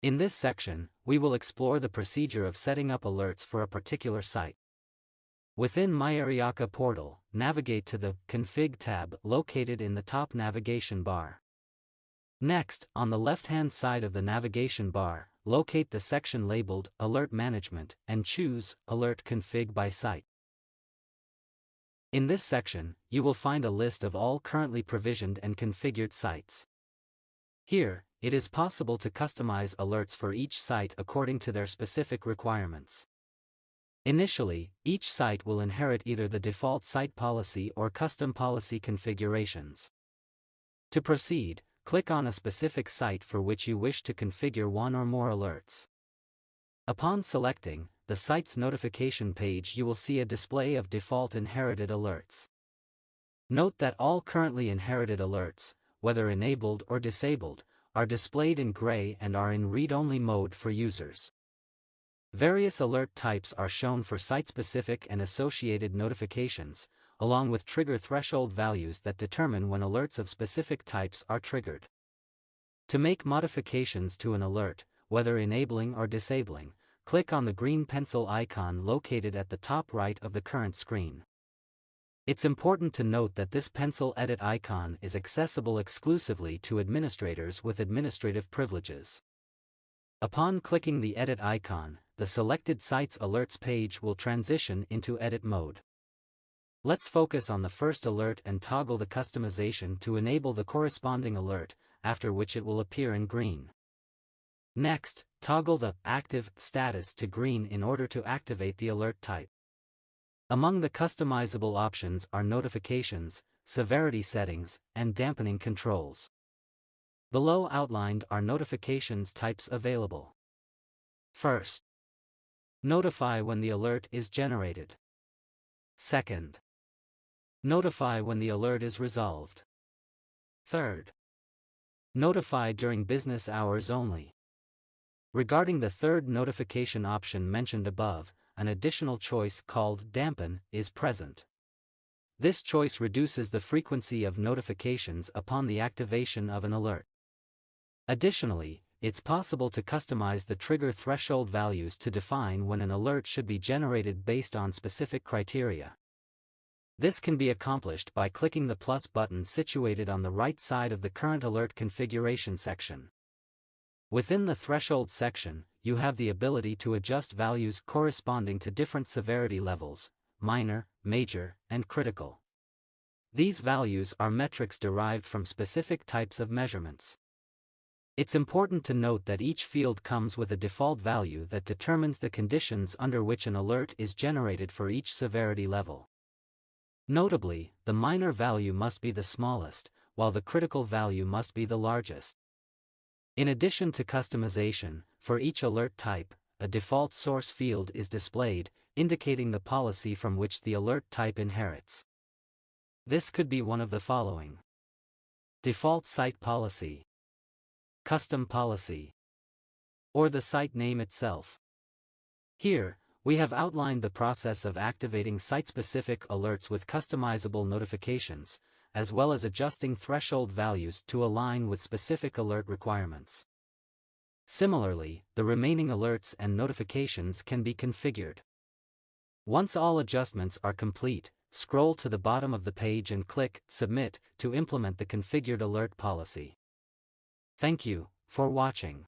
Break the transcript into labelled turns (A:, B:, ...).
A: In this section, we will explore the procedure of setting up alerts for a particular site. Within MyAryaka portal, navigate to the Config tab located in the top navigation bar. Next, on the left-hand side of the navigation bar, locate the section labeled Alert Management and choose Alert Config by Site. In this section, you will find a list of all currently provisioned and configured sites. Here, it is possible to customize alerts for each site according to their specific requirements. Initially, each site will inherit either the default site policy or custom policy configurations. To proceed, click on a specific site for which you wish to configure one or more alerts. Upon selecting the site's notification page, you will see a display of default inherited alerts. Note that all currently inherited alerts, whether enabled or disabled, are displayed in gray and are in read-only mode for users. Various alert types are shown for site-specific and associated notifications, along with trigger threshold values that determine when alerts of specific types are triggered. To make modifications to an alert, whether enabling or disabling, click on the green pencil icon located at the top right of the current screen. It's important to note that this pencil edit icon is accessible exclusively to administrators with administrative privileges. Upon clicking the edit icon, the selected site's alerts page will transition into edit mode. Let's focus on the first alert and toggle the customization to enable the corresponding alert, after which it will appear in green. Next, toggle the active status to green in order to activate the alert type. Among the customizable options are notifications, severity settings, and dampening controls. Below outlined are notifications types available. First, notify when the alert is generated. Second, notify when the alert is resolved. Third, notify during business hours only. Regarding the third notification option mentioned above, an additional choice called Dampen is present. This choice reduces the frequency of notifications upon the activation of an alert. Additionally, it's possible to customize the trigger threshold values to define when an alert should be generated based on specific criteria. This can be accomplished by clicking the plus button situated on the right side of the current alert configuration section. Within the threshold section, you have the ability to adjust values corresponding to different severity levels: minor, major, and critical. These values are metrics derived from specific types of measurements. It's important to note that each field comes with a default value that determines the conditions under which an alert is generated for each severity level. Notably, the minor value must be the smallest, while the critical value must be the largest. In addition to customization, for each alert type, a default source field is displayed, indicating the policy from which the alert type inherits. This could be one of the following: default site policy, custom policy, or the site name itself. Here, we have outlined the process of activating site-specific alerts with customizable notifications, as well as adjusting threshold values to align with specific alert requirements. Similarly, the remaining alerts and notifications can be configured. Once all adjustments are complete, scroll to the bottom of the page and click Submit to implement the configured alert policy. Thank you for watching.